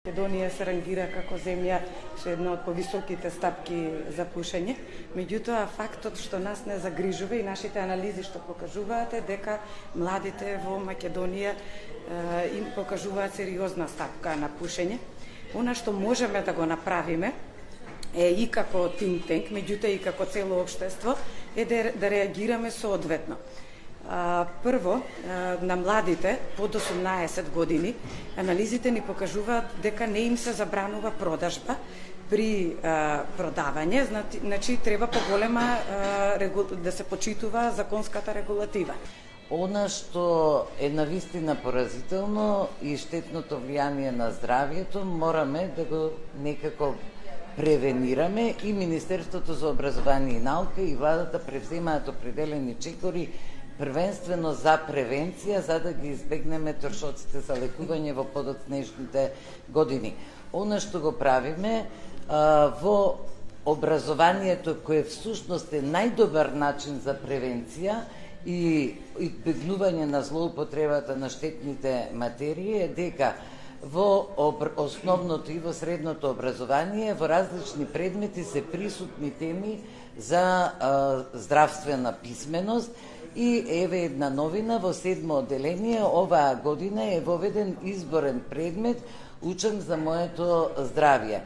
Македонија се рангира како земја со една од повисоките стапки за пушење, меѓутоа фактот што нас не загрижува и нашите анализи што покажуваат е дека младите во Македонија им покажуваат сериозна стапка на пушење. Она што можеме да го направиме е и како think tank, меѓутоа и како цело општество е да реагираме соодветно. Прво, на младите под 18 години, анализите ни покажуваат дека не им се забранува продажба при продавање, значи треба поголема да се почитува законската регулатива. Она што е навистина поразително и штетното влијание на здравјето, мораме да го некако превенираме и Министерството за образование и наука и владата превземаат определени чекори првенствено за превенција, за да ги избегнеме трошоците за лекување во подоцнежните години. Она што го правиме во образованието, кое всушност е најдобар начин за превенција и избегнување на злоупотребата на штетните материи, е дека во основното и во средното образование во различни предмети се присутни теми за здравствена писменост. И еве една новина, во 7-о одделение оваа година е воведен изборен предмет Учам за моето здравје.